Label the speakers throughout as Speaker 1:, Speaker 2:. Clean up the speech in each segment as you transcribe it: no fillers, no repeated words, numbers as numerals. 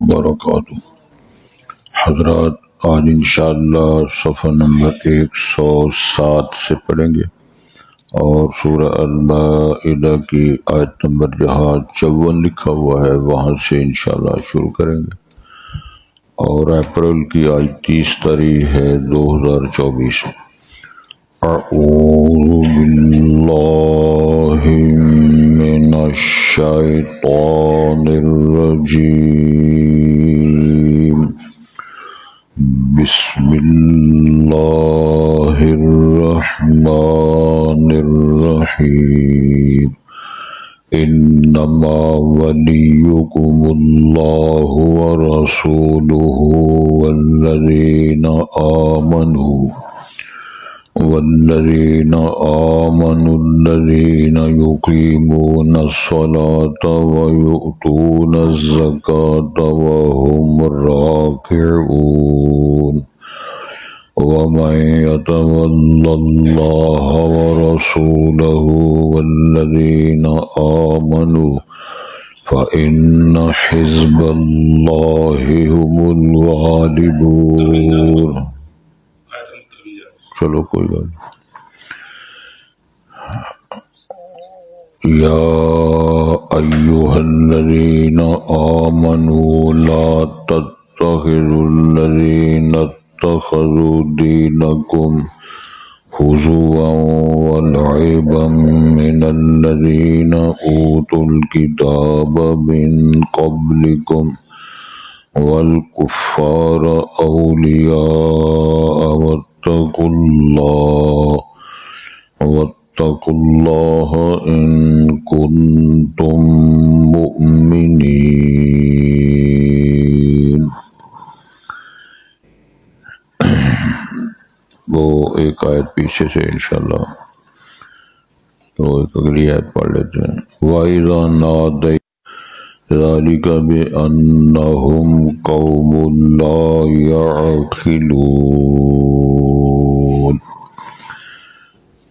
Speaker 1: وبرکاتہ۔ حضرات آج انشاءاللہ صفحہ نمبر 107 سے پڑھیں گے اور سورہ المائدہ کی آیت نمبر جہاں 54 لکھا ہوا ہے وہاں سے انشاءاللہ شروع کریں گے، اور اپریل کی آج 30 تاریخ ہے 2024۔ اعوذ باللہ من الشیطان الرجیم، بسم اللہ الرحمن الرحیم۔ انما ولیکم اللہ ورسولہ والذین آمنوا الذین یقیمون الصلاة ویؤتون الزکاة وهم راکعون۔ ومن يتول الله ورسوله والذين آمنوا فإن حزب الله هم الغالبون۔ چلو کوئی بات نہیں۔ یا ایها الذین آمنوا لا تتخذوا الذین اتخذوا دینکم هزوا ولعبا من الذین اوتوا الکتاب من قبلکم والکفار اولیاء واتقوا اللہ ان کنتم مؤمنین۔ وہ ایک آیت پیچھے سے انشاءاللہ، تو ایک اگلی آیت پڑھ لیتے ہیں۔ وَإِذَا نَادَيْتَ ذَلِكَ بِأَنَّهُمْ قَوْمٌ لَا يَعْقِلُونَ۔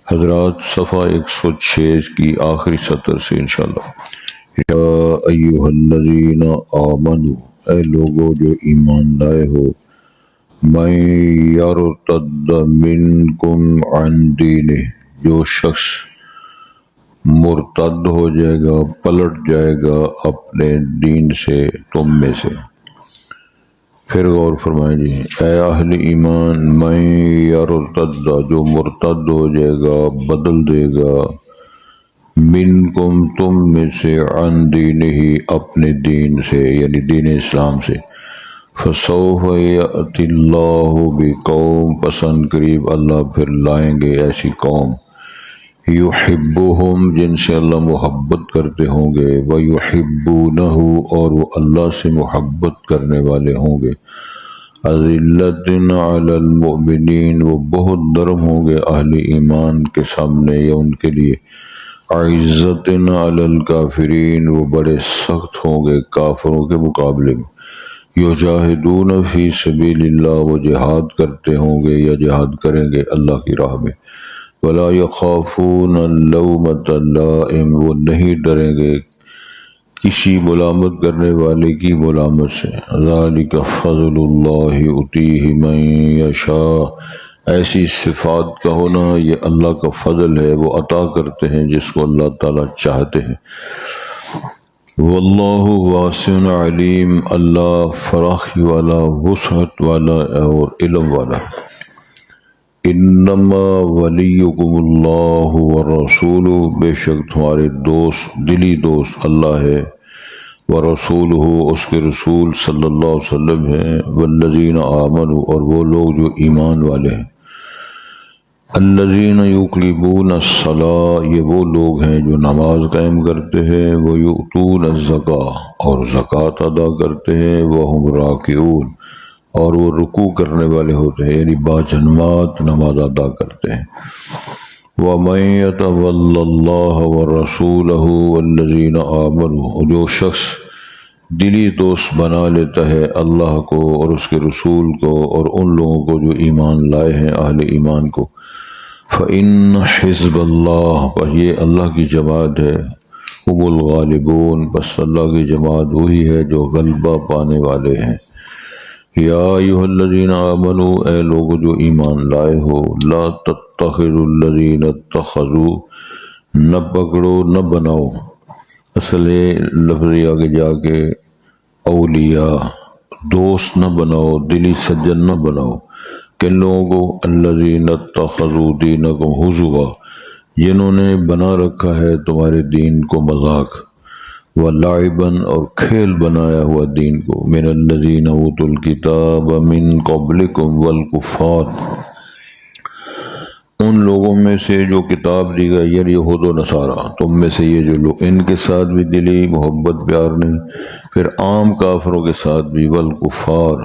Speaker 1: حضرات صفحہ 106 کی آخری سطر سے انشاءاللہ۔ یا ایھا الذین آمنوا، اے لوگو جو ایمان لائے ہو، من یرتد منکم عن دینہ، جو شخص مرتد ہو جائے گا، پلٹ جائے گا اپنے دین سے، تم میں سے۔ پھر غور فرمائیں جی، اے اہل ایمان، من یرتد، جو مرتد ہو جائے گا، بدل دے گا، منکم تم میں سے، عن دینہ اپنے دین سے، یعنی دین اسلام سے، فسوف یأتی اللہ بقوم، پسند قریب اللہ پھر لائیں گے ایسی قوم، یحبہم، جن سے اللہ محبت کرتے ہوں گے، ویحبونہ، اور وہ اللہ سے محبت کرنے والے ہوں گے، اذلۃ علی المؤمنین، وہ بہت نرم ہوں گے اہل ایمان کے سامنے یا ان کے لیے، عزۃ علی الکافرین، وہ بڑے سخت ہوں گے کافروں کے مقابلے میں، یجاہدون فی سبیل اللہ، وہ جہاد کرتے ہوں گے یا جہاد کریں گے اللہ کی راہ میں، ولا یخافون لومۃ لائم، وہ نہیں ڈریں گے کسی ملامت کرنے والے کی ملامت سے، ذالک فضل اللہ یؤتیہ من یشاء، ایسی صفات کا ہونا یہ اللہ کا فضل ہے، وہ عطا کرتے ہیں جس کو اللہ تعالیٰ چاہتے ہیں، واللہ واسع علیم، اللہ فراخی والا، وسعت والا اور علم والا۔ انما ولیکم اللہ ورسولہ، بے شک تمہارے دوست، دلی دوست اللہ ہے، ورسولہ، اس کے رسول صلی اللہ علیہ وسلم ہیں، والذین آمنوا، اور وہ لوگ جو ایمان والے ہیں، الذین یقیمون الصلاۃ، یہ وہ لوگ ہیں جو نماز قائم کرتے ہیں، ویؤتون الزکاۃ، اور زکوٰۃ ادا کرتے ہیں، وہم راکعون، اور وہ رکوع کرنے والے ہوتے ہیں، یعنی باجماعت نماز ادا کرتے ہیں، وَمَن يَتَوَلَّ اللَّهَ وَرَسُولَهُ وَالَّذِينَ آمَنُوا، جو شخص دلی دوست بنا لیتا ہے اللہ کو اور اس کے رسول کو اور ان لوگوں کو جو ایمان لائے ہیں، اہل ایمان کو، فَإِنَّ حِزْبَ اللَّهِ، پر یہ اللہ کی جماعت ہے، هم الغالبون، بس اللہ کی جماعت وہی ہے جو غلبہ پانے والے ہیں۔ یا ایھا الذین آمنوا، اے لوگ جو ایمان لائے ہو، لا تتخذوا الذین اتخذوا، نہ پکڑو نہ بناؤ، اصل لفظ آگے جا کے اولیاء، دوست نہ بناؤ، دلی سجن نہ بناؤ، کن لوگوں کو الذین اتخذوا دینکم ہزوا، جنہوں نے بنا رکھا ہے تمہارے دین کو مذاق، ولعبا، اور کھیل بنایا ہوا دین کو، من الذین اوتوا الکتاب من قبلکم والکفار، ان لوگوں میں سے جو کتاب دی گئی یعنی یہود و نصارہ، تم میں سے یہ جو لوگ، ان کے ساتھ بھی دلی محبت پیار نہیں، پھر عام کافروں کے ساتھ بھی، والکفار،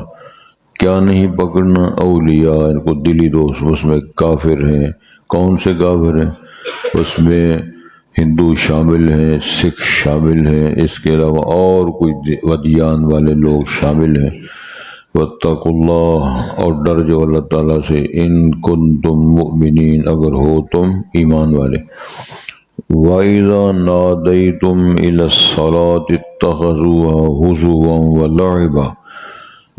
Speaker 1: کیا نہیں پکڑنا، اولیاء، ان کو دلی دوست، اس میں کافر ہیں، کون سے کافر ہیں؟ اس میں ہندو شامل ہیں، سکھ شامل ہیں، اس کے علاوہ اور کوئی ودیان والے لوگ شامل ہیں۔ واتقوا اللہ، اور ڈر جو اللہ تعالیٰ سے، ان کنتم مؤمنین، اگر ہو تم ایمان والے۔ وَإِذَا نَادَيْتُمْ إِلَى الصَّلَاةِ اتَّخَذُوهَا هُزُوًا وَلَعِبًا،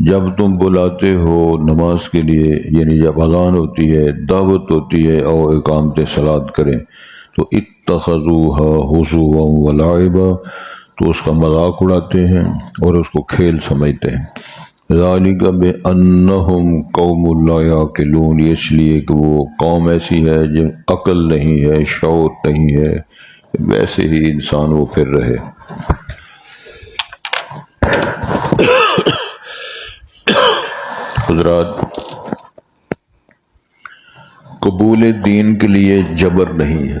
Speaker 1: جب تم بلاتے ہو نماز کے لیے، یعنی جب اذان ہوتی ہے، دعوت ہوتی ہے اور اقامت صلاۃ کریں، تو اتخذوها ہزوا ولعبا، تو اس کا مذاق اڑاتے ہیں اور اس کو کھیل سمجھتے ہیں۔ ذالک بانہم قوم لا یعقلون، یہ اس لیے کہ وہ قوم ایسی ہے جن عقل نہیں ہے، شعور نہیں ہے، ویسے ہی انسان وہ پھر رہے۔ حضرات، قبول دین کے لیے جبر نہیں ہے،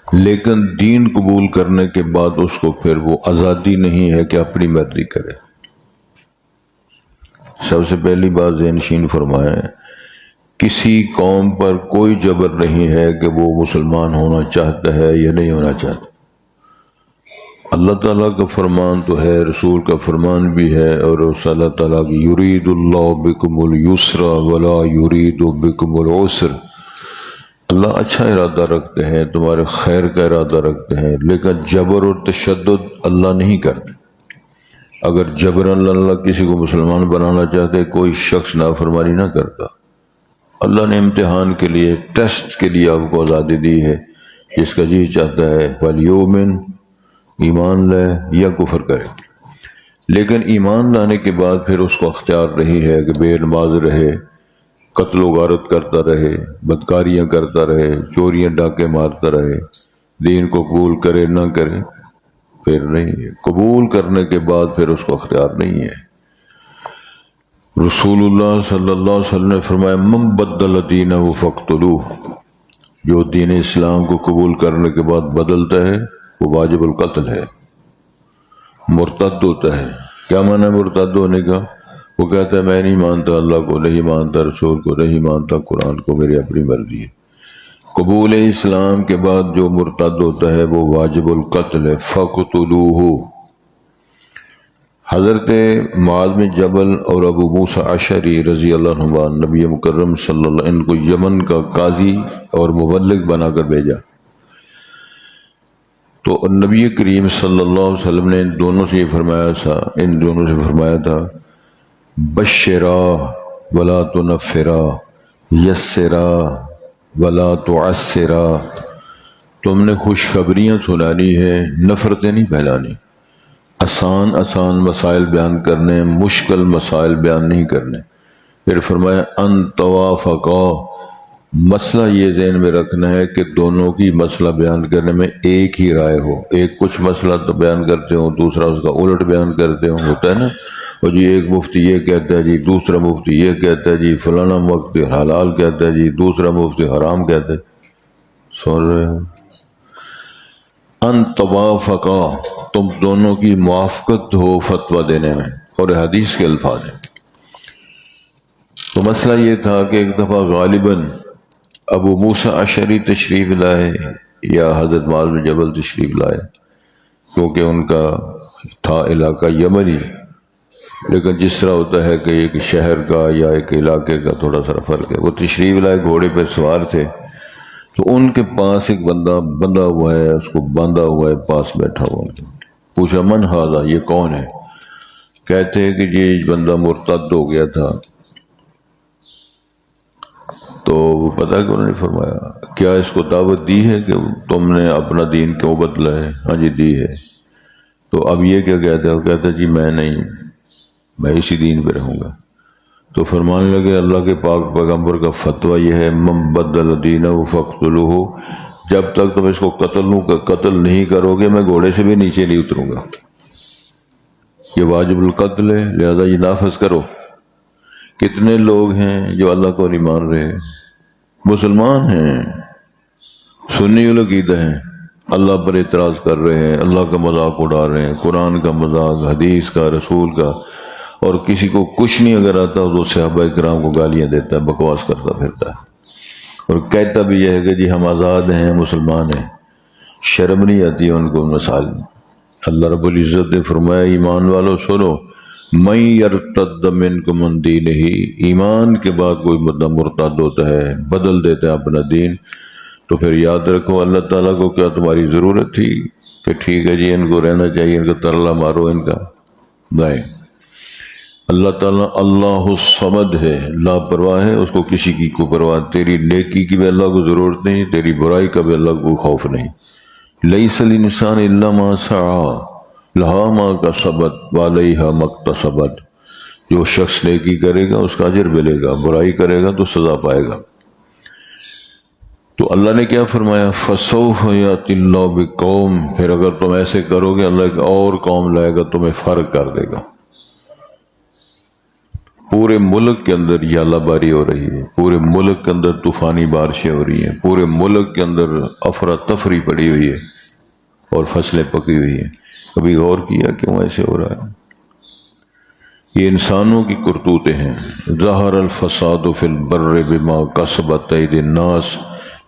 Speaker 1: لیکن دین قبول کرنے کے بعد اس کو پھر وہ آزادی نہیں ہے کہ اپنی مرضی کرے۔ سب سے پہلی بات ذہن نشین فرمائیں، کسی قوم پر کوئی جبر نہیں ہے کہ وہ مسلمان ہونا چاہتا ہے یا نہیں ہونا چاہتا۔ اللہ تعالیٰ کا فرمان تو ہے، رسول کا فرمان بھی ہے، اور اس اللہ تعالیٰ کی یرید اللہ بکم الیسر ولا یرید بکم العسر، اللہ اچھا ارادہ رکھتے ہیں، تمہارے خیر کا ارادہ رکھتے ہیں، لیکن جبر اور تشدد اللہ نہیں کرتے۔ اگر جبراً اللہ کسی کو مسلمان بنانا چاہتے، کوئی شخص نافرمانی نہ کرتا۔ اللہ نے امتحان کے لیے، ٹیسٹ کے لیے آپ کو آزادی دی ہے، جس کا جی چاہتا ہے فَلْيُؤْمِنْ، ایمان لائے یا کفر کرے، لیکن ایمان لانے کے بعد پھر اس کو اختیار نہیں ہے کہ بے نماز رہے، قتل و غارت کرتا رہے، بدکاریاں کرتا رہے، چوریاں ڈاکے مارتا رہے، دین کو قبول کرے نہ کرے، پھر نہیں ہے۔ قبول کرنے کے بعد پھر اس کو اختیار نہیں ہے۔ رسول اللہ صلی اللہ علیہ وسلم نے فرمایا من بدل دینہ فاقتلوہ، جو دین اسلام کو قبول کرنے کے بعد بدلتا ہے وہ واجب القتل ہے، مرتد ہوتا ہے۔ کیا معنی ہے مرتد ہونے کا؟ وہ کہتا ہے میں نہیں مانتا اللہ کو، نہیں مانتا رسول کو، نہیں مانتا قرآن کو، میری اپنی مرضی ہے۔ قبول اسلام کے بعد جو مرتد ہوتا ہے وہ واجب القتل ہے، فَقْتُلُوهُ۔ حضرت معاذ بن جبل اور ابو موسیٰ اشعری رضی اللہ عنہ نبی مکرم صلی اللہ علیہ وسلم ان کو یمن کا قاضی اور مبلغ بنا کر بھیجا، تو نبی کریم صلی اللہ علیہ وسلم نے ان دونوں سے فرمایا تھا بشرا ولا تنفرا، یسرا ولا تعسرا، تم نے خوشخبریاں سنانی ہے، نفرتیں نہیں پھیلانی، آسان مسائل بیان کرنے، مشکل مسائل بیان نہیں کرنے۔ پھر فرمایا ان توافقا، مسئلہ یہ ذہن میں رکھنا ہے کہ دونوں کی مسئلہ بیان کرنے میں ایک ہی رائے ہو، ایک کچھ مسئلہ تو بیان کرتے ہوں، دوسرا اس کا الٹ بیان کرتے ہوں، ہوتا ہے نا، اور جی ایک مفتی یہ کہتا ہے، جی دوسرا مفتی یہ کہتا ہے، جی فلانا مفتی حلال کہتا ہے، جی دوسرا مفتی حرام کہتا ہے۔ سن رہے ہو؟ ان توافقا، تم دونوں کی موافقت ہو فتویٰ دینے میں، اور حدیث کے الفاظ ہیں۔ تو مسئلہ یہ تھا کہ ایک دفعہ غالباً ابو موسیٰ اشعری تشریف لائے یا حضرت معاذ بن جبل تشریف لائے، کیونکہ ان کا تھا علاقہ یمنی، لیکن جس طرح ہوتا ہے کہ ایک شہر کا یا ایک علاقے کا تھوڑا سا فرق ہے۔ وہ تشریف لائے، گھوڑے پر سوار تھے، تو ان کے پاس ایک بندہ بندھا ہوا ہے، اس کو باندھا ہوا ہے، پاس بیٹھا ہوا ہے۔ پوچھا من ھذا، یہ کون ہے؟ کہتے ہیں کہ یہ بندہ مرتد ہو گیا تھا۔ تو وہ پتہ کہ انہوں نے فرمایا کیا اس کو دعوت دی ہے کہ تم نے اپنا دین کیوں بدلا ہے؟ ہاں جی دی ہے۔ تو اب یہ کیا کہتا ہے؟ وہ کہتا ہے جی میں نہیں، میں اسی دین پہ رہوں گا۔ تو فرمانے لگے اللہ کے پاک پیغمبر کا فتویٰ یہ ہے من بدل دینہ فاقتلوہ، جب تک تم اس کو قتل نہیں کرو گے میں گھوڑے سے بھی نیچے نہیں اتروں گا۔ یہ واجب القتل ہے، لہذا یہ نافذ کرو۔ کتنے لوگ ہیں جو اللہ کو نہیں مان رہے، مسلمان ہیں، سنی العقیدہ ہیں، اللہ پر اعتراض کر رہے ہیں، اللہ کا مذاق اڑا رہے ہیں، قرآن کا مذاق، حدیث کا، رسول کا، اور کسی کو کچھ نہیں اگر آتا تو صحابہ کرام کو گالیاں دیتا ہے، بکواس کرتا پھرتا ہے، اور کہتا بھی یہ ہے کہ جی ہم آزاد ہیں، مسلمان ہیں۔ شرم نہیں آتی ہے ان کو مثال میں۔ اللہ رب العزت نے فرمایا ایمان والو سنو، من یرتد منکم عن دینہ، ایمان کے بعد کوئی بندہ مرتد ہوتا ہے، بدل دیتا ہے اپنا دین، تو پھر یاد رکھو اللہ تعالیٰ کو کیا تمہاری ضرورت تھی کہ ٹھیک ہے جی ان کو رہنا چاہیے، ان کا ترلا مارو ان کا؟ نہیں، اللہ تعالیٰ اللہ الصمد ہے، لاپرواہ ہے، اس کو کسی کی کوئی پرواہ، تیری نیکی کی بھی اللہ کو ضرورت نہیں، تیری برائی کا بھی اللہ کو خوف نہیں۔ لیس الانسان الا ما سعى لها ما کسبت وعلیہا ما اکتسبت، جو شخص نیکی کرے گا اس کا اجر ملے گا، برائی کرے گا تو سزا پائے گا۔ تو اللہ نے کیا فرمایا فسوف یأتی اللہ بقوم، پھر اگر تم ایسے کرو گے اللہ ایک اور قوم لائے گا، تمہیں فرق کر دے گا۔ پورے ملک کے اندر یہ اللہ باری ہو رہی ہے، پورے ملک کے اندر طوفانی بارشیں ہو رہی ہیں، پورے ملک کے اندر افراتفری پڑی ہوئی ہے اور فصلیں پکی ہوئی ہیں۔ کبھی غور کیا کیوں ایسے ہو رہا ہے؟ یہ انسانوں کی کرتوتیں ہیں۔ ظہر الفساد فی البر بما کسبت ایدی الناس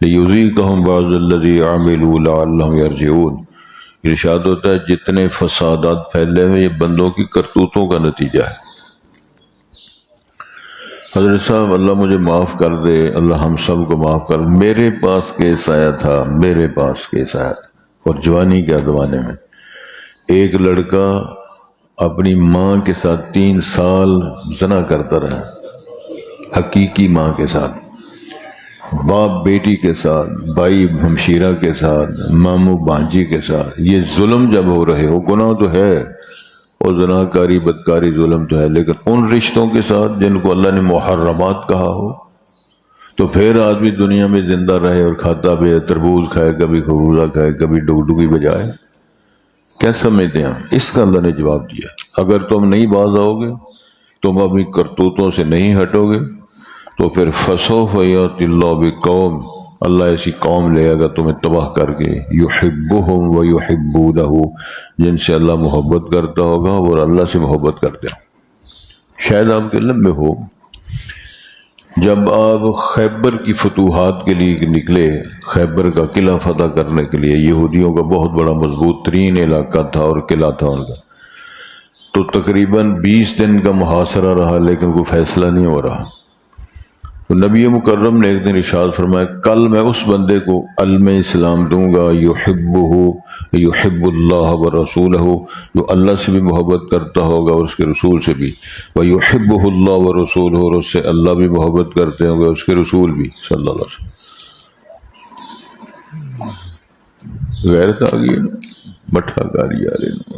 Speaker 1: لیذیقہم بعض الذی عملوا لعلہم یرجعون۔ ارشاد ہوتا ہے جتنے فسادات پھیلے ہوئے یہ بندوں کی کرتوتوں کا نتیجہ ہے۔ حضرت صاحب اللہ مجھے معاف کر دے، اللہ ہم سب کو معاف کر۔ میرے پاس کیس آیا تھا، میرے پاس کیس آیا تھا، اور جوانی کے زمانے میں ایک لڑکا اپنی ماں کے ساتھ 3 سال زنا کرتا رہا، حقیقی ماں کے ساتھ، باپ بیٹی کے ساتھ، بھائی ہمشیرہ کے ساتھ، ماموں بانجی کے ساتھ۔ یہ ظلم جب ہو رہے ہو، گناہ تو ہے اور زناکاری بدکاری ظلم تو ہے، لیکن ان رشتوں کے ساتھ جن کو اللہ نے محرمات کہا ہو، تو پھر آدمی دنیا میں زندہ رہے اور کھاتا بھی ہے، تربوز کھائے، کبھی خربوزہ کھائے، کبھی ڈگڈگی بجائے۔ کیا سمجھتے ہیں؟ اس کا اللہ نے جواب دیا اگر تم نہیں باز آؤ گے، تم اپنی کرتوتوں سے نہیں ہٹو گے، تو پھر فسوف یأتی اللہ بقوم، اللہ ایسی قوم لے آئے گا تمہیں تباہ کر کے، یحبہم ویحبونہ، جن سے اللہ محبت کرتا ہوگا اور اللہ سے محبت کرتے ہیں۔ شاید آپ کے علم میں ہو، جب آپ خیبر کی فتوحات کے لیے نکلے، خیبر کا قلعہ فتح کرنے کے لیے، یہودیوں کا بہت بڑا مضبوط ترین علاقہ تھا اور قلعہ تھا ان کا، تو تقریباً 20 دن کا محاصرہ رہا لیکن کوئی فیصلہ نہیں ہو رہا۔ تو نبی مکرم نے ایک دن ارشاد فرمایا کل میں اس بندے کو علم اسلام دوں گا، یحبہ یحب اللہ ورسولہ، جو اللہ سے بھی محبت کرتا ہوگا اور اس کے رسول سے بھی، ویحبہ اللہ ورسولہ، اور اس سے اللہ بھی محبت کرتے ہوں گے اس کے رسول بھی صلی اللہ علیہ وسلم۔ غیرت آ گئی نا، مٹھا کاری آ رہی نا،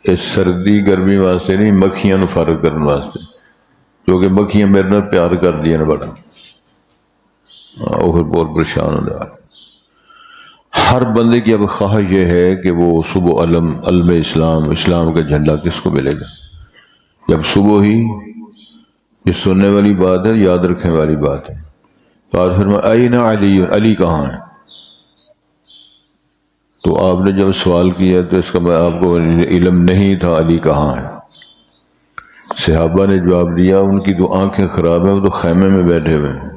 Speaker 1: اس سردی گرمی واسطے نہیں، مکھیاں نو فارغ کرنے واسطے، کیونکہ مکھیاں میرے نال پیار کر دیا نا بڑا، وہ بہت پریشان ہو جا۔ ہر بندے کی اب خواہش یہ ہے کہ وہ صبح علم اسلام، اسلام کا جھنڈا کس کو ملے گا؟ جب صبح ہی یہ سننے والی بات ہے، یاد رکھنے والی بات ہے۔ تو آج پھر میں این علی، علی کہاں ہے؟ تو آپ نے جب سوال کیا تو اس کا میں آپ کو علم نہیں تھا علی کہاں ہے۔ صحابہ نے جواب دیا ان کی تو آنکھیں خراب ہیں، وہ تو خیمے میں بیٹھے ہوئے ہیں۔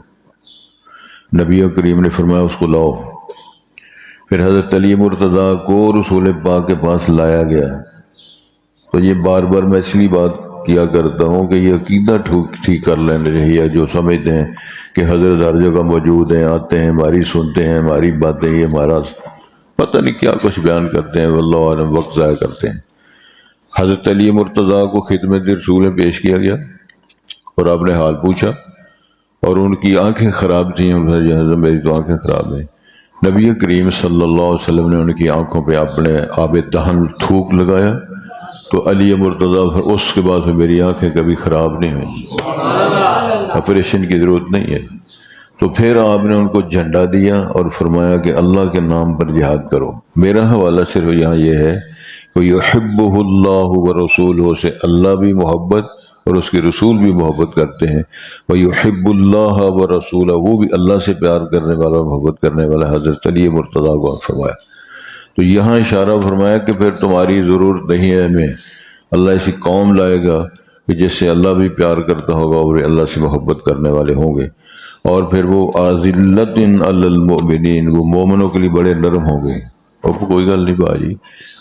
Speaker 1: نبی کریم نے فرمایا اس کو لاؤ۔ پھر حضرت علی مرتضیٰ کو رسول پاک کے پاس لایا گیا۔ تو یہ بار بار میں اس لیے بات کیا کرتا ہوں کہ یہ عقیدہ ٹھیک کر لینا چاہیے، جو سمجھتے ہیں کہ حضرت ہر جگہ موجود ہیں، آتے ہیں، ہماری سنتے ہیں، ہماری باتیں، یہ ہمارا پتہ نہیں کیا کچھ بیان کرتے ہیں، واللہ عالم، وقت ضائع کرتے ہیں۔ حضرت علی مرتضیٰ کو خدمت رسول میں پیش کیا گیا اور آپ نے حال پوچھا، اور ان کی آنکھیں خراب تھیں، حضرت میری تو آنکھیں خراب ہیں۔ نبی کریم صلی اللہ علیہ وسلم نے ان کی آنکھوں پہ اپنے آب دہن تھوک لگایا، تو علی مرتضیٰ اس کے بعد میری آنکھیں کبھی خراب نہیں ہوئی، آپریشن کی ضرورت نہیں ہے۔ تو پھر آپ نے ان کو جھنڈا دیا اور فرمایا کہ اللہ کے نام پر جہاد کرو۔ میرا حوالہ صرف یہاں یہ ہے کہ یحبہ اللہ ورسولہ سے اللہ بھی محبت اور اس کے رسول بھی محبت کرتے ہیں، ویحب اللہ ورسولہ، وہ بھی اللہ سے پیار کرنے والا اور محبت کرنے والا حضرت علی مرتضیٰ کو فرمایا۔ تو یہاں اشارہ فرمایا کہ پھر تمہاری ضرورت نہیں ہے ہمیں، اللہ ایسی قوم لائے گا کہ جس سے اللہ بھی پیار کرتا ہوگا اور اللہ سے محبت کرنے والے ہوں گے، اور پھر وہ اذلۃ علی المؤمنین، وہ مومنوں کے لیے بڑے نرم ہوں گے۔ اور کوئی گل نہیں باجی،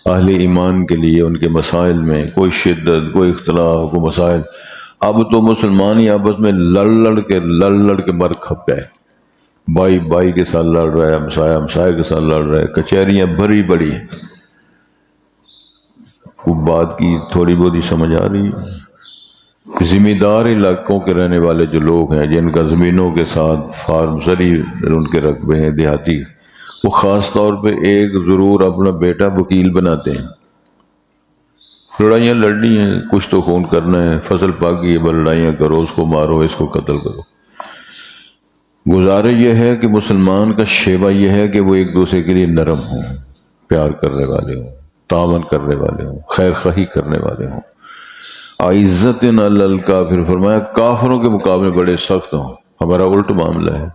Speaker 1: اہل ایمان کے لیے ان کے مسائل میں کوئی شدت، کوئی اختلاف، کوئی مسائل، اب تو مسلمان ہی آپس میں لڑ لڑ کے مر کھپ گئے، بھائی بھائی کے ساتھ لڑ رہا ہے، ہمسایہ ہمسایہ کے ساتھ لڑ رہا ہے، کچہریاں بھری پڑی ہیں۔ کوئی بات کی تھوڑی بہت ہی سمجھ آ رہی ہے؟ ذمہ دار علاقوں کے رہنے والے جو لوگ ہیں، جن کا زمینوں کے ساتھ فارم زرعی ان کے رقبے ہیں، دیہاتی، وہ خاص طور پہ ایک ضرور اپنا بیٹا وکیل بناتے ہیں۔ لڑائیاں لڑنی ہیں، کچھ تو خون کرنا ہے، فصل پاکی ہے، لڑائیاں کرو، اس کو مارو، اس کو قتل کرو۔ گزارش یہ ہے کہ مسلمان کا شیوا یہ ہے کہ وہ ایک دوسرے کے لیے نرم ہوں، پیار کرنے والے ہوں، تعاون کرنے والے ہوں، خیر خواہی کرنے والے ہوں۔ عزت علی الکافر، فرمایا کافروں کے مقابلے بڑے سخت ہوں۔ ہمارا الٹ معاملہ ہے،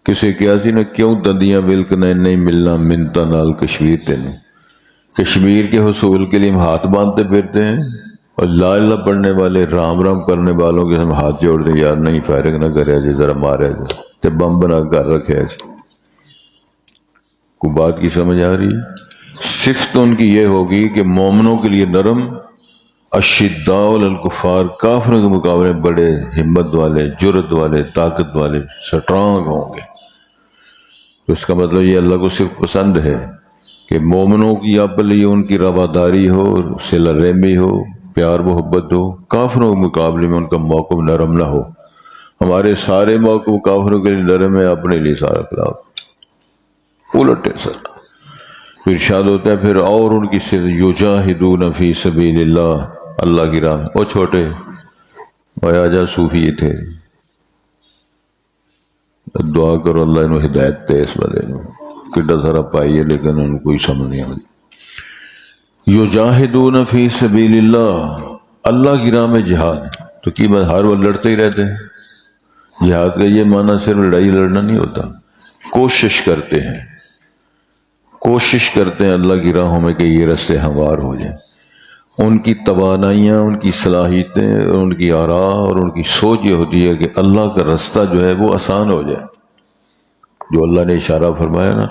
Speaker 1: کسی کیا سی نہ کیوں دندیاں ملک نہیں ملنا منتا نال کشمیر تینوں، کشمیر کے حصول کے لیے ہم ہاتھ باندھتے پھرتے ہیں، اور لا الہ پڑھنے والے، رام رام کرنے والوں کے ہم ہاتھ جوڑ دیں، یار نہیں فائرنگ نہ کرے جی، ذرا مارے جی، تے بم بنا کر رکھے جی۔ کوئی بات کی سمجھ آ رہی ہے؟ صفت ان کی یہ ہوگی کہ مومنوں کے لیے نرم، اشداء علی الکفار، کافروں کے مقابلے بڑے ہمت والے، جرت والے، طاقت والے، سٹرانگ ہوں گے۔ تو اس کا مطلب یہ اللہ کو صرف پسند ہے کہ مومنوں کی آپ لیے ان کی رواداری ہو، صلہ رحمی ہو، پیار محبت ہو، کافروں کے مقابلے میں ان کا موقف نرم نہ ہو۔ ہمارے سارے موقف کافروں کے لیے نرم ہے، اپنے لیے سارا خلاف الٹ ہے سر۔ پھر ارشاد ہوتا ہے پھر اور ان کی صرف یجاہدون فی سبیل اللہ، اللہ کی راہ۔ وہ چھوٹے آجا صوفی یہ تھے، دعا کرو اللہ انہوں ہدایت دے، اس والے کڈا سارا پائی ہے لیکن ان کوئی سمجھ نہیں آتی۔ یجاہدون فی سبیل اللہ، اللہ کی راہ میں جہاد، تو کی بات ہر وقت لڑتے ہی رہتے ہیں؟ جہاد کا یہ معنی صرف لڑائی لڑنا نہیں ہوتا، کوشش کرتے ہیں، کوشش کرتے ہیں اللہ کی راہوں میں کہ یہ راستے ہموار ہو جائیں۔ ان کی توانائیاں، ان کی صلاحیتیں، ان کی آراء اور ان کی سوچ یہ ہوتی ہے کہ اللہ کا راستہ جو ہے وہ آسان ہو جائے۔ جو اللہ نے اشارہ فرمایا نا،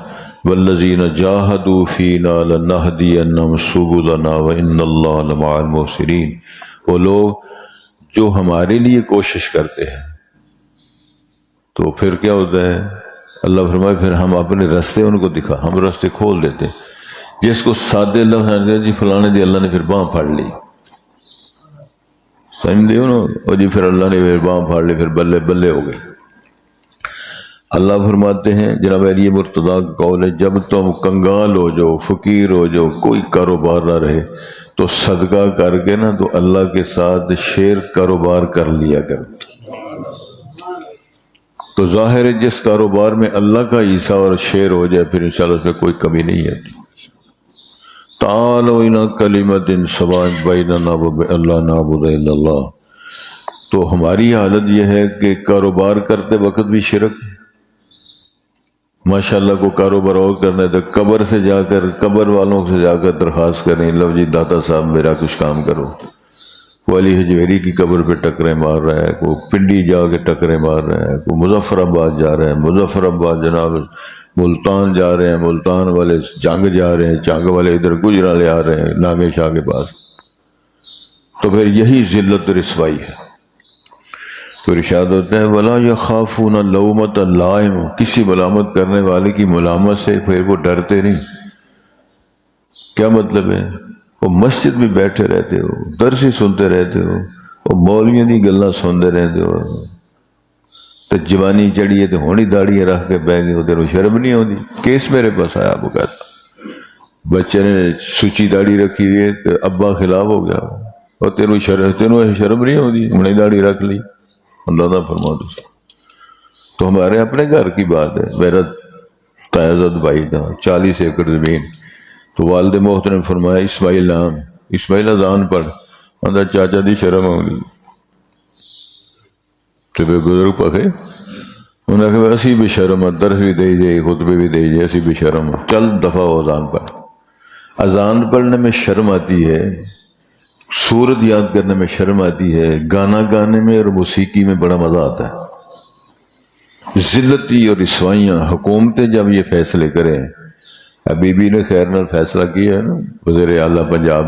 Speaker 1: والذین جاہدوا فینا لنہدینہم سبلنا وان اللہ لمع المحسنین، وہ لوگ جو ہمارے لیے کوشش کرتے ہیں، تو پھر کیا ہوتا ہے؟ اللہ فرمائے پھر ہم اپنے راستے ان کو دکھا، ہم راستے کھول دیتے۔ جس کو سادے لفظ جی فلانے دی اللہ نے پھر باں پھاڑ لی، سمجھ دیو نا، اور جی پھر اللہ نے پھر باں پھاڑ لی، پھر بلے بلے ہو گئی۔ اللہ فرماتے ہیں، جناب علی مرتضیٰ کا قول ہے، جب تم کنگال ہو جاؤ، فقیر ہو جاؤ، کوئی کاروبار نہ رہے، تو صدقہ کر کے نا تو اللہ کے ساتھ شیر کاروبار کر لیا کر۔ تو ظاہر ہے جس کاروبار میں اللہ کا حصہ اور شیر ہو جائے، پھر انشاءاللہ اس میں کوئی کمی نہیں آتی۔ تعالوا الی کلمۃ سواء بیننا وبین لا نعبد الا اللہ۔ تو ہماری حالت یہ ہے کہ کاروبار کرتے وقت بھی شرک، ماشاءاللہ کو کاروبار اور کرنا ہے تو قبر سے جا کر، قبر والوں سے جا کر درخواست کریں، لو جی داتا صاحب میرا کچھ کام کرو۔ کوئی علی حجویری کی قبر پہ ٹکریں مار رہا ہے، کوئی پنڈی جا کے ٹکریں مار رہا ہے، کوئی مظفر آباد جا رہا ہے، مظفر آباد جناب ملتان جا رہے ہیں، ملتان والے جنگ جا رہے ہیں، جنگ والے ادھر گجرالے آ رہے ہیں ناگے شاہ کے پاس۔ تو پھر یہی ذلت و رسوائی ہے۔ تو ارشاد ہوتا ہے وَلَا يَخَافُونَ لَوْمَةَ لَائِمٍ، کسی ملامت کرنے والے کی ملامت سے پھر وہ ڈرتے نہیں۔ کیا مطلب ہے؟ وہ مسجد میں بیٹھے رہتے ہو، درس ہی سنتے رہتے ہو، وہ مولویوں کی گلاں سنتے رہتے ہو، تو جوانی چڑھی ہے تو ہونی داڑیاں رکھ کے بہ گئے، ادھر شرم نہیں ہوتی؟ کیس میرے پاس آیا وہ کہتا بچے نے سچی داڑھی رکھی ہوئی ہے تو ابا خلاف ہو گیا، اور تینوں شرم نہیں ہوتی؟ ہم نے داڑھی رکھ لی، اللہ نہ فرما دو۔ تو ہمارے اپنے گھر کی بات ہے، میرا تائزد بھائی تھا، 40 ایکڑ زمین، تو والد محترم نے فرمایا اسماعیل نام، اسماعیل اذان پڑھ، اندر چاچا دی شرم ہوگی تو بے بزرگ پکے انہوں نے کہا اسی بھی شرم ہے، درس بھی دے جائے، خطبے بھی دے جائے، اسی بھی شرم ہے، چل دفعہ ہو اذان پڑھ۔ اذان پڑھنے میں شرم آتی ہے، سورت یاد کرنے میں شرم آتی ہے، گانا گانے میں اور موسیقی میں بڑا مزہ آتا ہے۔ ذلتی اور رسوائیاں حکومتیں جب یہ فیصلے کریں، ابھی بھی نے خیر نال فیصلہ کیا ہے نا وزیر اعلیٰ پنجاب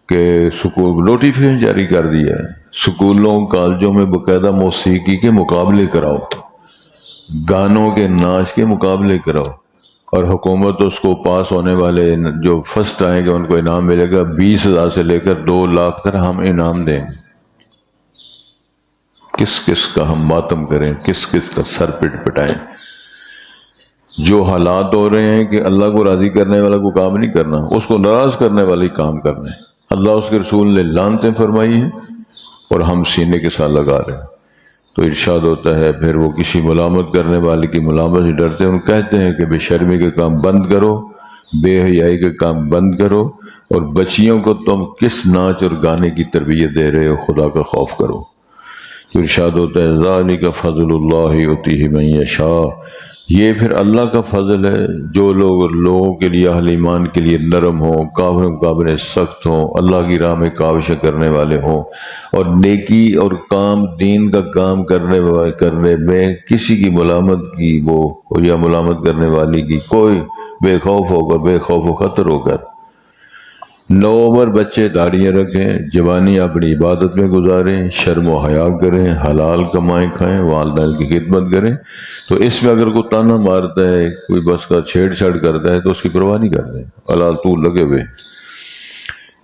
Speaker 1: کہ سکول نوٹیفکیشن جاری کر دیا ہے، سکولوں کالجوں میں باقاعدہ موسیقی کے مقابلے کراؤ، گانوں کے ناچ کے مقابلے کراؤ، اور حکومت اس کو پاس ہونے والے جو فرسٹ آئیں گے ان کو انعام ملے گا، 20,000 سے لے کر 2 لاکھ تک ہم انعام دیں۔ کس کس کا ہم ماتم کریں، کس کس کا سر پٹ پٹائیں؟ جو حالات ہو رہے ہیں کہ اللہ کو راضی کرنے والا کو کام نہیں کرنا، اس کو ناراض کرنے والے کام کرنے۔ اللہ اس کے رسول نے لعنتیں فرمائی ہیں اور ہم سینے کے ساتھ لگا رہے ہیں۔ تو ارشاد ہوتا ہے پھر وہ کسی ملامت کرنے والے کی ملامت سے ڈرتے ہیں، ان کہتے ہیں کہ بے شرمی کے کام بند کرو، بے حیائی کے کام بند کرو، اور بچیوں کو تم کس ناچ اور گانے کی تربیت دے رہے ہو، خدا کا خوف کرو۔ تو ارشاد ہوتا ہے ذالک فضل اللہ یؤتیہ من یشاء، یہ پھر اللہ کا فضل ہے، جو لوگوں کے لیے اہل ایمان کے لیے نرم ہوں، کافروں مقابلے سخت ہوں، اللہ کی راہ میں کاوشیں کرنے والے ہوں، اور نیکی اور کام دین کا کام کرنے میں کسی کی ملامت کی وہ یا ملامت کرنے والی کی کوئی بے خوف ہو کر، بے خوف و خطر ہو کر۔ نوعمر بچے داڑیاں رکھیں، جوانی اپنی عبادت میں گزاریں، شرم و حیا کریں، حلال کمائیں کھائیں، والدین کی خدمت کریں۔ تو اس میں اگر کوئی تانا مارتا ہے، کوئی بس کا چھیڑ چھاڑ کرتا ہے تو اس کی پرواہ نہیں کرتے، اللہ تو لگے ہوئے۔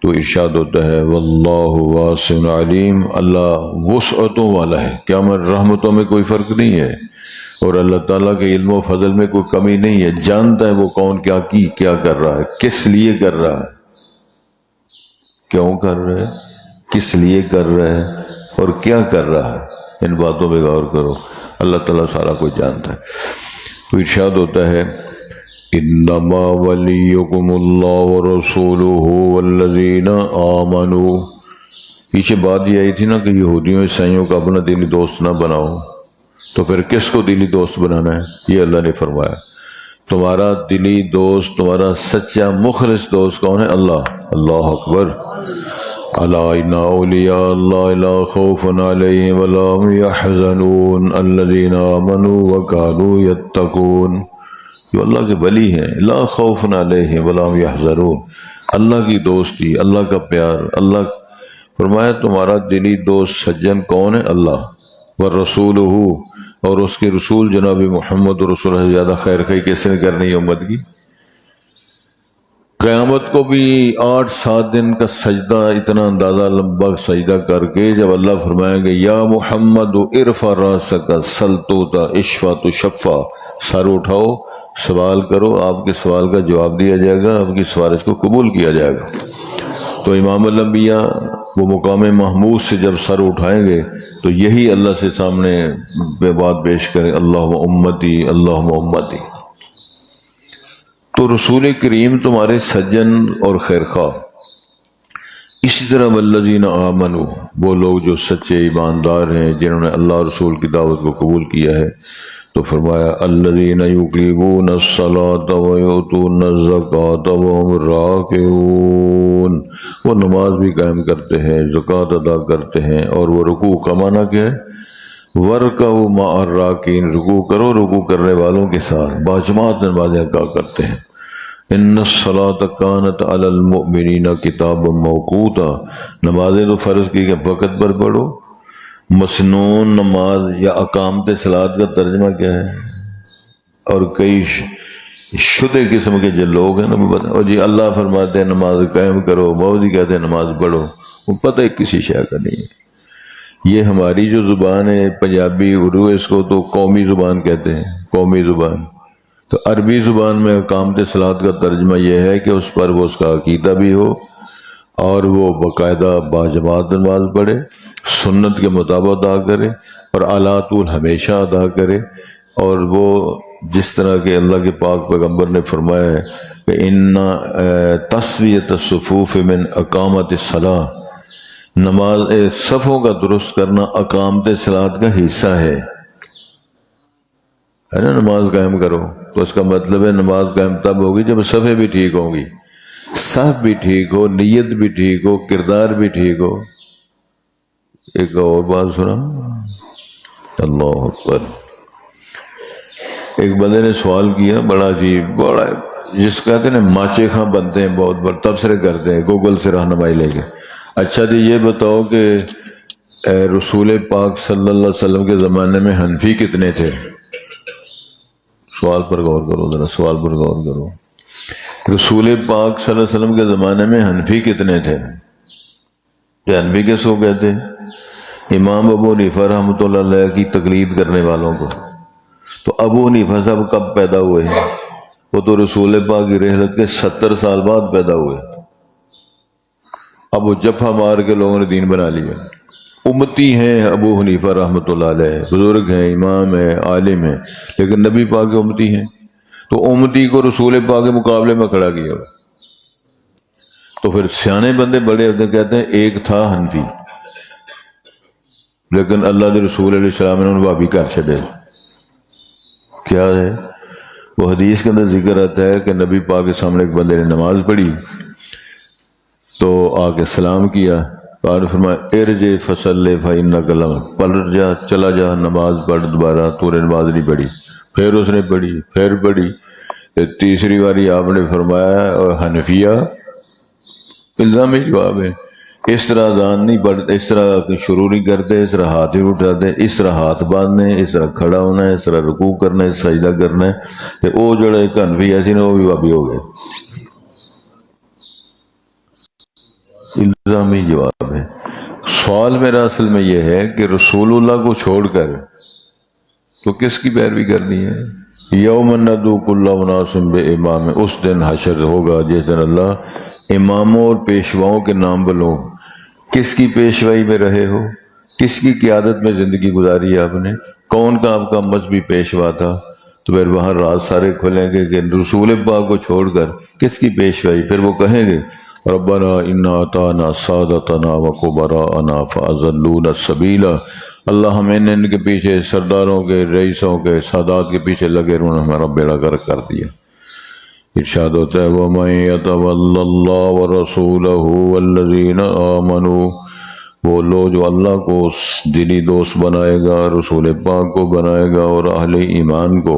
Speaker 1: تو ارشاد ہوتا ہے واللہ واسع علیم، اللہ وسعتوں والا ہے، قیامت رحمتوں میں کوئی فرق نہیں ہے، اور اللہ تعالیٰ کے علم و فضل میں کوئی کمی نہیں ہے، جانتا ہے وہ کون کیا کر رہا ہے، کس لیے کر رہا ہے، کیوں کر رہا ہے، کس لیے کر رہا ہے، اور کیا کر رہا ہے۔ ان باتوں پہ غور کرو، اللہ تعالیٰ سارا کچھ جانتا ہے۔ تو ارشاد ہوتا ہے انما ولیکم اللہ ورسولہ والذین آمنوا، پیچھے بات یہ آئی تھی نا کہ یہودیوں عیسائیوں کا اپنا دلی دوست نہ بناؤ، تو پھر کس کو دلی دوست بنانا ہے؟ یہ اللہ نے فرمایا تمہارا دلی دوست، تمہارا سچا مخلص دوست کون ہے؟ اللہ۔ اللہ اکبر۔ الا ان اولیاء اللہ لا خوف علیہم ولا هم يحزنون الذین آمنوا وكانوا يتقون، جو اللہ کے ولی ہیں، لا خوف علیہم ولا هم يحزنون، اللہ کی دوستی، اللہ کا پیار۔ اللہ فرمایا تمہارا دلی دوست سجن کون ہے؟ اللہ، ورسولہ، اور اس کے رسول جناب محمد رسول اللہ، زیادہ خیر خواہی کس نے کرنی ہے امت کی؟ قیامت کو بھی 8-7 دن کا سجدہ، اتنا اندازہ لمبا سجدہ کر کے جب اللہ فرمائیں گے یا محمد ارفع راسک سل توتا اشفع تشفع، سر اٹھاؤ سوال کرو، آپ کے سوال کا جواب دیا جائے گا، آپ کی سفارش کو قبول کیا جائے گا۔ تو امام الانبیاء وہ مقام محمود سے جب سر اٹھائیں گے تو یہی اللہ سے سامنے بے بات پیش کریں، اللہم امتی اللہم امتی۔ تو رسول کریم تمہارے سجن اور خیرخواہ۔ اسی طرح والذین آمنوا، وہ لوگ جو سچے ایماندار ہیں، جنہوں نے اللہ اور رسول کی دعوت کو قبول کیا ہے، تو فرمایا الذین یقیمون الصلاۃ ویؤتون الزکاۃ وہم راکعون، وہ نماز بھی قائم کرتے ہیں، زکوٰۃ ادا کرتے ہیں، اور وہ رکوع کا معنی کیا ہے؟ ورکعوا مع الراکعین، رکوع کرو رکوع کرنے والوں کے ساتھ، باجماعت نمازیں ادا کرتے ہیں۔ ان الصلاۃ کانت علی المؤمنین کتابا موقوتا، نمازیں تو فرض کی کہ وقت پر پڑھو، مسنون نماز یا اقامت صلاۃ کا ترجمہ کیا ہے؟ اور کئی شدہ قسم کے جو لوگ ہیں نا وہ اور جی اللہ فرماتے ہیں نماز قائم کرو، مودی کہتے ہیں نماز پڑھو، وہ پتہ ہے کسی شے کا نہیں ہے۔ یہ ہماری جو زبان ہے پنجابی اردو، اس کو تو قومی زبان کہتے ہیں، قومی زبان۔ تو عربی زبان میں اقامت صلاۃ کا ترجمہ یہ ہے کہ اس پر وہ اس کا عقیدہ بھی ہو اور وہ باقاعدہ باجماعت نماز پڑھے، سنت کے مطابق ادا کرے اور اعلیٰ طول ہمیشہ ادا کرے، اور وہ جس طرح کہ اللہ کے پاک پیغمبر نے فرمایا ہے کہ ان تسویۃ الصفوف من اقامت الصلاۃ، نماز صفوں کا درست کرنا اقامت صلاۃ کا حصہ ہے نا۔ نماز قائم کرو تو اس کا مطلب ہے نماز قائم تب ہوگی جب صفیں بھی ٹھیک ہوں گی، صف بھی ٹھیک ہو، نیت بھی ٹھیک ہو، کردار بھی ٹھیک ہو۔ ایک اور بات سنا، اللہ اکبر، ایک بندے نے سوال کیا بڑا عجیب، بڑا جس کہتے ہیں نا ماچے خاں بنتے ہیں، بہت بڑا تبصرے کرتے ہیں گوگل سے رہنمائی لے کے۔ اچھا جی یہ بتاؤ کہ رسول پاک صلی اللہ علیہ وسلم کے زمانے میں حنفی کتنے تھے؟ سوال پر غور کرو ذرا، سوال پر غور کرو۔ رسول پاک صلی اللہ علیہ وسلم کے زمانے میں حنفی کتنے تھے؟ کہ حنفی کس کو کہتے ہیں؟ امام ابو حنیفہ رحمۃ اللہ علیہ کی تقلید کرنے والوں کو۔ تو ابو حنیفہ صاحب کب پیدا ہوئے ہیں؟ وہ تو رسول پاک کی رحلت کے 70 سال بعد پیدا ہوئے۔ اب وہ جفا مار کے لوگوں نے دین بنا لیا۔ امتی ہیں ابو حنیفہ رحمۃ اللہ علیہ، بزرگ ہیں، امام ہیں، عالم ہیں، لیکن نبی پاک کے امتی ہیں۔ تو امتی کو رسول پاک کے مقابلے میں کھڑا کیا۔ تو پھر سیانے بندے بڑے ہوتے کہتے ہیں ایک تھا حنفی، لیکن اللہ کے رسول علیہ السلام نے انہوں بابی کر چھڑے۔ کیا ہے وہ حدیث کے اندر ذکر آتا ہے کہ نبی پاک کے سامنے ایک بندے نے نماز پڑھی تو آ کے سلام کیا، اور فرمایا ارجع فصلی فإنک لم، پلٹ جا، چلا جا، نماز پڑھ دوبارہ، تو نے نماز نہیں پڑھی۔ پھر اس نے پڑھی، پھر پڑھی، تیسری باری آپ نے فرمایا اور حنفیہ الزامی جواب ہے، اس طرح اذان نہیں پڑھتے، اس طرح شروع نہیں کرتے، اس طرح ہاتھ ہی اٹھاتے، اس طرح ہاتھ باندھنے، اس طرح کھڑا ہونا ہے، اس طرح رکوع کرنا ہے، سجدہ کرنا ہے۔ تو وہ جڑے حنفی ایسی نے وہ بھی وابی ہو گئے۔ الزامی جواب ہے۔ سوال میرا اصل میں یہ ہے کہ رسول اللہ کو چھوڑ کر تو کس کی پیروی کرنی ہے؟ یوم ندعو کل اناس بامام، اس دن حشر ہوگا جس دن اللہ اماموں اور پیشواؤں کے نام بلو۔ کس کی پیشوائی میں رہے ہو؟ کس کی قیادت میں زندگی گزاری ہے آپ نے؟ کون کا آپ کا مذہبی پیشوا تھا؟ تو پھر وہاں راز سارے کھلیں گے کہ رسول پاک کو چھوڑ کر کس کی پیشوائی؟ پھر وہ کہیں گے ربنا انا اطعنا سادتنا وکبراءنا فاضلونا السبیل، اللہ ہمیں نے ان کے پیچھے، سرداروں کے، رئیسوں کے، سادات کے پیچھے لگے انہوں نے ہمارا بیڑا غرق کر دیا۔ ارشاد ہوتا ہے وَمَن يَتَوَلَّ اللَّهَ وَرَسُولَهُ وَالَّذِينَ آمَنُوا، وہ لوگ جو اللہ کو دلی دوست بنائے گا، رسول پاک کو بنائے گا اور اہل ایمان کو،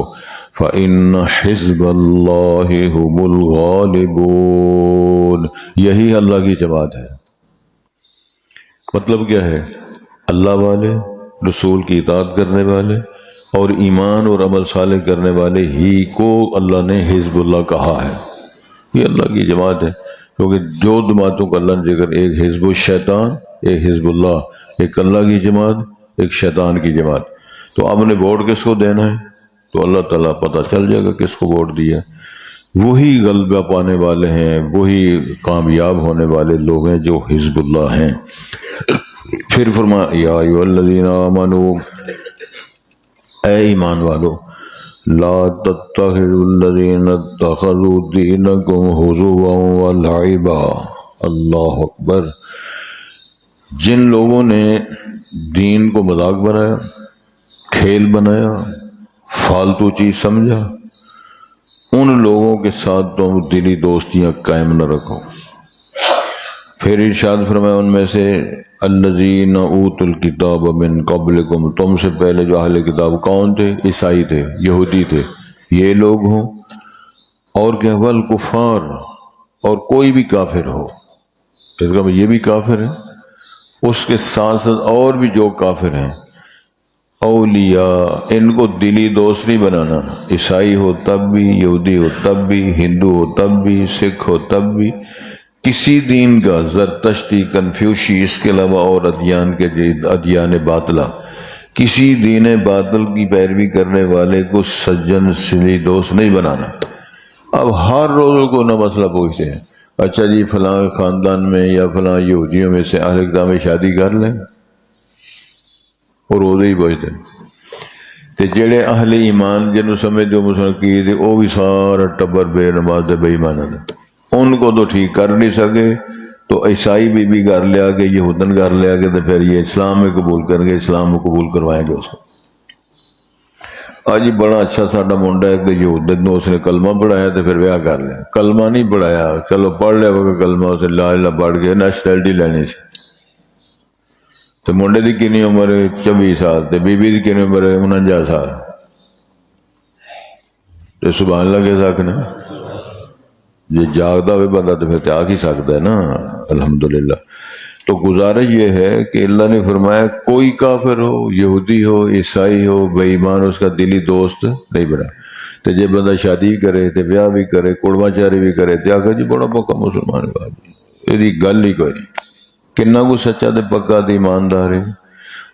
Speaker 1: فَإِنَّ حِزْبَ اللَّهِ هُمُ الْغَالِبُونَ، یہی اللہ کی جماعت ہے۔ مطلب کیا ہے؟ اللہ والے، رسول کی اطاعت کرنے والے اور ایمان اور عمل صالح کرنے والے ہی کو اللہ نے حزب اللہ کہا ہے۔ یہ اللہ کی جماعت ہے، کیونکہ جو جماعتوں کا اللہ نے ذکر، ایک حزب الشیطان، ایک حزب اللہ، ایک اللہ کی جماعت، ایک شیطان کی جماعت۔ تو آپ نے ووٹ کس کو دینا ہے؟ تو اللہ تعالیٰ پتہ چل جائے گا کس کو ووٹ دیا۔ وہی غلبہ پانے والے ہیں، وہی کامیاب ہونے والے لوگ ہیں جو حزب اللہ ہیں۔ پھر فرمایا یا ایھا الذین آمنوا، اے ایمان والو، لا تتخذوا الذین اتخذوا دینکم ہزوا ولعبا، اللہ اکبر، جن لوگوں نے دین کو مذاق بنایا، کھیل بنایا، فالتو چیز سمجھا، ان لوگوں کے ساتھ تم دلی دوستیاں قائم نہ رکھو۔ پھر ارشاد فرمایا ان میں سے الذین اوتوا الکتاب من قبلکم، تم سے پہلے جو اہل کتاب کون تھے؟ عیسائی تھے، یہودی تھے، یہ لوگ ہوں، اور کیا والکفار، اور کوئی بھی کافر ہو، اس کا یہ بھی کافر ہے اس کے ساتھ ساتھ اور بھی جو کافر ہیں اولیاء، ان کو دلی دوست نہیں بنانا، عیسائی ہو تب بھی، یہودی ہو تب بھی، ہندو ہو تب بھی، سکھ ہو تب بھی، کسی دین کا، زرتشتی، کنفیوشی، اس کے علاوہ اور ادیان کے ادیان باطلہ، کسی دین باطل کی پیروی کرنے والے کو سجن سلی دوست نہیں بنانا۔ اب ہر روز کو نہ مسئلہ پوچھتے ہیں، اچھا جی فلاں خاندان میں یا فلاں یہودیوں میں سے اہل کتاب میں شادی کر لیں، اور روزے ہی پوچھتے ہیں۔ تے جڑے اہل ایمان جنہوں سمجھ جو مسلمان کی تھے وہ بھی سارا ٹبر بے نماز بے ایمان ہے، ان کو تو ٹھیک کر نہیں سکے تو عیسائی بھی گھر لے آ کے، یہودن گھر لے آ کے، تو پھر یہ اسلام میں قبول کریں گے، اسلام میں قبول کروائیں گے اس کو۔ آج بڑا اچھا ساڈا منڈا ہے کہ یہودن نے اس نے کلمہ پڑھایا تو پھر بیاہ کر لیا، کلمہ نہیں پڑھایا، چلو پڑھ لیا ہوگا کلمہ، اسے لا الہ پڑھ کے نیشنلٹی لینی سی، تو منڈے دی کنی عمر 24 سال تے بی بی دی کنی عمر 49 سال، تو سبحان اللہ کے سکنا جی جاگتا ہوئے بندہ تو پھر آ ہی سکتا ہے نا، الحمدللہ۔ تو گزارش یہ ہے کہ اللہ نے فرمایا کوئی کافر ہو، یہودی ہو، عیسائی ہو، بے ایمان، اس کا دلی دوست نہیں بنا۔ تو جب بندہ شادی کرے تو بیاہ بھی کرے، کڑواں چاری بھی کرے، تو آخر جی بڑا پکا مسلمان ہے، یہ گل ہی کوئی نہیں، کنا کو سچا تے پکا تے ایماندار ہے۔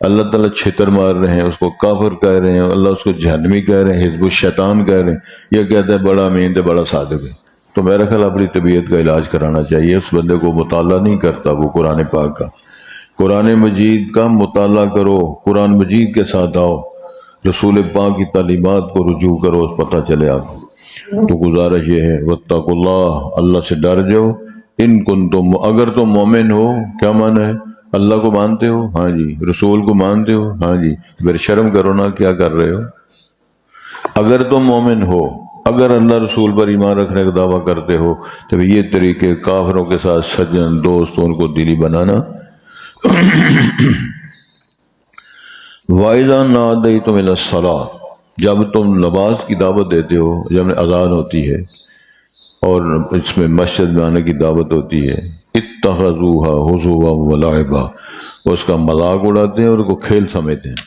Speaker 1: اللہ تعالیٰ چھتر مار رہے ہیں، اس کو کافر کہہ رہے ہیں، اللہ اس کو جہنمی کہہ رہے ہیں، حزب الشیطان کہہ رہے ہیں، یہ کہتا ہے بڑا امین تے بڑا صادق ہے۔ تو میرا خیال اپنی طبیعت کا علاج کرانا چاہیے، اس بندے کو مطالعہ نہیں کرتا وہ قرآن پاک کا، قرآن مجید کا مطالعہ کرو، قرآن مجید کے ساتھ آؤ، رسول پاک کی تعلیمات کو رجوع کرو، پتہ چلے آپ کو۔ تو گزارش یہ ہے واتقوا اللہ، اللہ سے ڈر جاؤ، ان کنتم، اگر تم مومن ہو، کیا معنی ہے؟ اللہ کو مانتے ہو، ہاں جی، رسول کو مانتے ہو، ہاں جی، پھر شرم کرو نا کیا کر رہے ہو۔ اگر تم مومن ہو، اگر اللہ رسول پر ایمان رکھنے کا دعویٰ کرتے ہو، تو یہ طریقے کافروں کے ساتھ سجن دوست، ان کو دلی بنانا۔ وَإِذَا نَادَيْتُمْ إِلَى الصَّلَاةِ، جب تم نماز کی دعوت دیتے ہو، جب اذان ہوتی ہے اور اس میں مسجد میں آنے کی دعوت ہوتی ہے، اتخذوها ہزوا ولعبا، اس کا مذاق اڑاتے ہیں اور اس کو کھیل سمجھتے ہیں،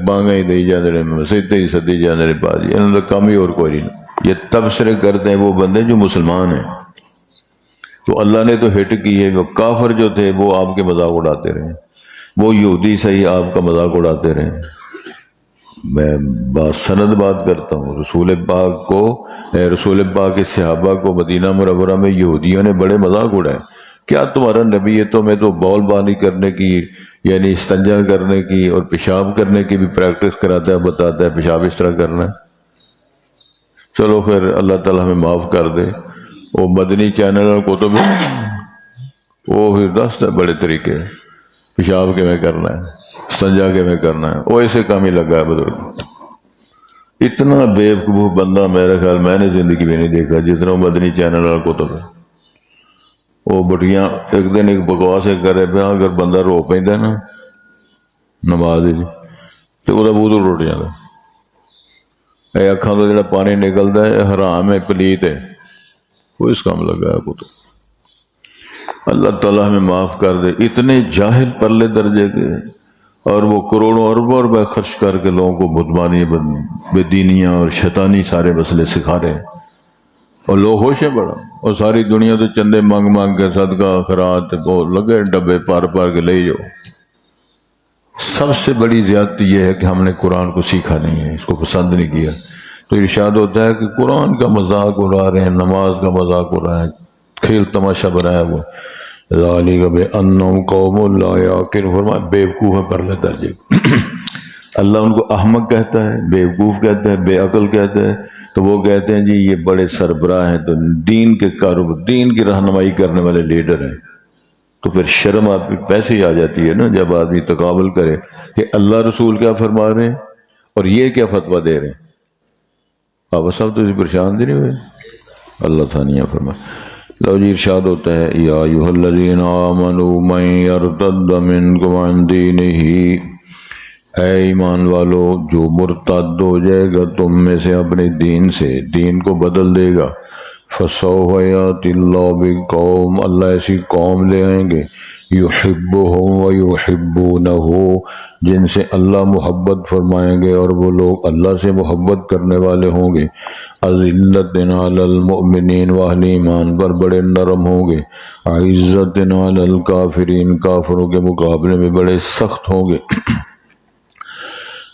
Speaker 1: بانگا ہی دئی جانے رہے، مسجد ہی سدی جانے رہے، پاجی انہوں نے کام ہی اور کوئی نہیں۔ یہ تبصرے کرتے ہیں وہ بندے جو مسلمان ہیں، تو اللہ نے تو ہٹ کی ہے، وہ کافر جو تھے وہ آپ کے مذاق اڑاتے رہے، وہ یہودی صحیح آپ کا مذاق اڑاتے رہے۔ میں سند بات کرتا ہوں، رسول پاک کو، رسول پاک کے صحابہ کو مدینہ منورہ میں یہودیوں نے بڑے مذاق اڑائے، کیا تمہارا نبی ہے، تمہیں تو بول بانی کرنے کی، یعنی استنجا کرنے کی اور پیشاب کرنے کی بھی پریکٹس کراتا ہے، بتاتا ہے پیشاب اس طرح کرنا ہے۔ چلو پھر اللہ تعالیٰ ہمیں معاف کر دے، وہ مدنی چینل کو تو وہ پھر دست ہے بڑے طریقے، پیشاب کے میں کرنا ہے، استنجا کے میں کرنا ہے، وہ ایسے کام ہی لگا ہے بزرگ۔ اتنا بے وقوف بندہ میرا خیال میں نے زندگی میں نہیں دیکھا جتنا وہ مدنی چینل والا کتب ہے۔ وہ بٹیاں ایک دن ایک بکواس کرے پہ، اگر بندہ رو پیندا نا نماز تو وہ وضو ٹوٹ جاتا، اے اکھاں تو جڑا پانی نکلتا ہے حرام ہے، پلیت ہے، وہ اس کام لگا ہے کتب۔ اللہ تعالیٰ ہمیں معاف کر دے، اتنے جاہل پرلے درجے کے، اور وہ کروڑوں اربوں روپے خرچ کر کے لوگوں کو بدمانی، بے دینیاں اور شیطانی سارے مسئلے سکھا رہے ہیں، اور لوگ ہوش ہیں بڑا، اور ساری دنیا تو چندے مانگ مانگ کے صدقہ خیرات وہ لگے ڈبے پار پار کے لے جاؤ۔ سب سے بڑی زیادتی یہ ہے کہ ہم نے قرآن کو سیکھا نہیں ہے، اس کو پسند نہیں کیا، تو ارشاد ہوتا ہے کہ قرآن کا مذاق اڑا رہے ہیں، نماز کا مذاق اڑا رہے ہیں، کھیل تماشا بنایا وہ۔ ذالک بأنہم قوم لا یعقلون، فرمایا بے وقوف ہے پرلے درجے۔ اللہ ان کو احمق کہتا ہے، بے وقوف کہتا ہے، بے عقل کہتا ہے، تو وہ کہتے ہیں جی یہ بڑے سربراہ ہیں، تو دین کے کاروبار، دین کی رہنمائی کرنے والے لیڈر ہیں، تو پھر شرم آپ کی پیسے ہی آ جاتی ہے نا جب آدمی تقابل کرے کہ اللہ رسول کیا فرما رہے ہیں اور یہ کیا فتویٰ دے رہے ہیں۔ آپ سب تو اسی پریشان نہیں ہوئے، اللہ ثانیہ فرما۔ لو جی ارشاد ہوتا ہے یا ایھا الذین آمنوا من یرتد منکم عن دینہ، اے ایمان والو جو مرتد ہو جائے گا تم میں سے اپنے دین سے، دین کو بدل دے گا، فسوف یأتی اللہ بقوم، اللہ ایسی قوم لے آئیں گے، یحبہم ویحبونہ، جن سے اللہ محبت فرمائیں گے اور وہ لوگ اللہ سے محبت کرنے والے ہوں گے۔ اذلۃ علی المؤمنین، واہل ایمان پر بڑے نرم ہوں گے۔ عزۃ علی الکافرین، کافروں کے مقابلے میں بڑے سخت ہوں گے۔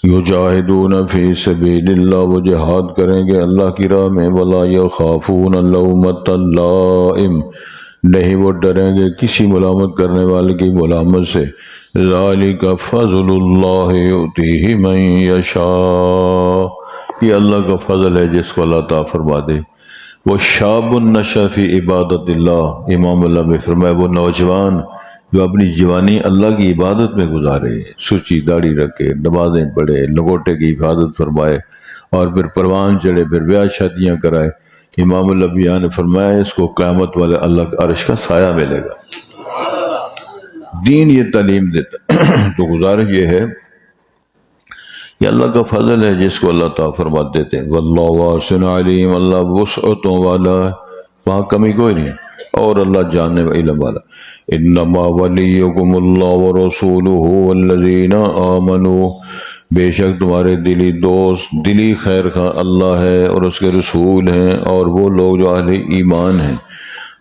Speaker 1: یجاہدون فی سبیل اللہ، وہ جہاد کریں گے اللہ کی راہ میں۔ ولا یخافون لومۃ لائم، نہیں وہ ڈریں گے کسی ملامت کرنے والے کی ملامت سے۔ ذالک فضل اللہ یؤتیہ من یشاء، یہ اللہ کا فضل ہے جس کو اللہ تعالیٰ فرما دے۔ وہ شاب نشأ فی عبادت اللہ، امام اللہ میں فرمایا وہ نوجوان جو اپنی جوانی اللہ کی عبادت میں گزارے، سچی داڑھی رکھے، نمازیں پڑھے، لنگوٹے کی حفاظت فرمائے اور پھر پروان چڑھے، پھر بیاہ شادیاں کرائے، امام الانبیاء نے فرمایا اس کو قیامت والے اللہ کے عرش کا سایہ ملے گا۔ دین یہ تعلیم دیتا تو گزارش یہ ہے کہ اللہ کا فضل ہے جس کو اللہ تعالیٰ فرما دیتے ہیں۔ واللہ واسع علیم، اللہ وسعتوں والا ہے، وہاں کمی کوئی نہیں، اور اللہ جاننے و علم والا۔ انما ولیکم اللہ ورسولہ والذین آمنوا، بے شک تمہارے دلی دوست، دلی خیر خواہ اللہ ہے اور اس کے رسول ہیں، اور وہ لوگ جو اہل ایمان ہیں۔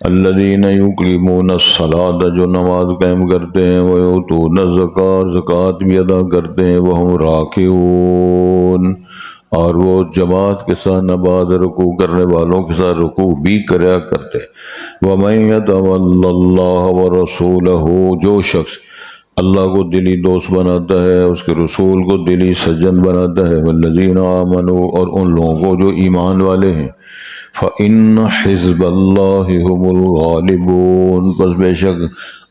Speaker 1: الذین یقیمون الصلاۃ، جو نماز قائم کرتے ہیں، ویؤتون الزکاۃ، زکوٰۃ بھی ادا کرتے ہیں، وہم راکعون، اور وہ جماعت کے ساتھ نماز رکوع کرنے والوں کے ساتھ رکوع بھی کریا کرتے ہیں۔ وَمَن يَتَوَلَّ اللَّهَ وَرَسُولَهُ، جو شخص اللہ کو دلی دوست بناتا ہے، اس کے رسول کو دلی سجن بناتا ہے، والذین آمنوا، اور ان لوگوں کو جو ایمان والے ہیں، فَإِنَّ حِزْبَ اللَّهِ هُمُ الْغَالِبُونَ، پس بے شک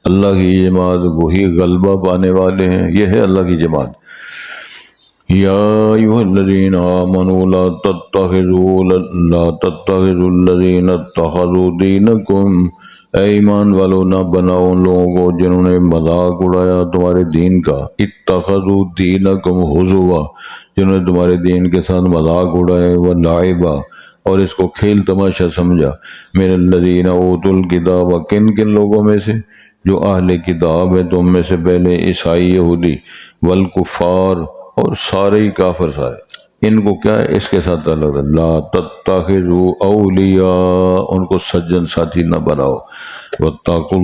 Speaker 1: اللہ کی جماعت وہی غلبہ پانے والے ہیں، یہ ہے اللہ کی جماعت۔ یا ایھا الذین آمنوا لا تتخذوا الذین اتخذوا دینکم، اے ایمان والو نہ بناؤ ان لوگوں کو جنہوں نے مذاق اڑایا تمہارے دین کا، اتخذوا دینکم ہزوا، جنہوں نے تمہارے دین کے ساتھ مذاق اڑائے، ولعبا، اور اس کو کھیل تماشا سمجھا، من الذین اوتوا الکتاب، کن کن لوگوں میں سے جو اہل کتاب ہے تم میں سے پہلے، عیسائی یہودی، والکفار، اور سارے ہی کافر سارے، ان کو کیا ہے اس کے ساتھ تعلق ہے، لا تتخذوا اولیاء، ان کو سجن ساتھی نہ بناؤ، واتقوا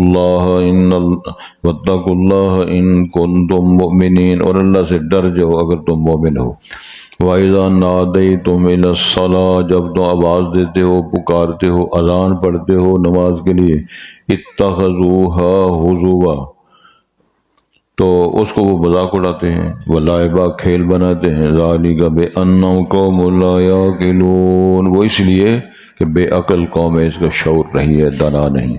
Speaker 1: اللہ ان کنتم مؤمنین، اور اللہ سے ڈر جاؤ اگر تم مومن ہو۔ وَإِذَا نَادَيْتُمْ إِلَى الصَّلَاةِ، جب تم آواز دیتے ہو، پکارتے ہو، اذان پڑھتے ہو نماز کے لیے، اتخذوها ہزوا، تو اس کو وہ مذاق اڑاتے ہیں، ولعبا، کھیل بناتے ہیں، ذالک بأنہم قوم لا یعقلون، وہ اس لیے کہ بے عقل قوم ہے، اس کا شعور نہیں ہے، دانا نہیں۔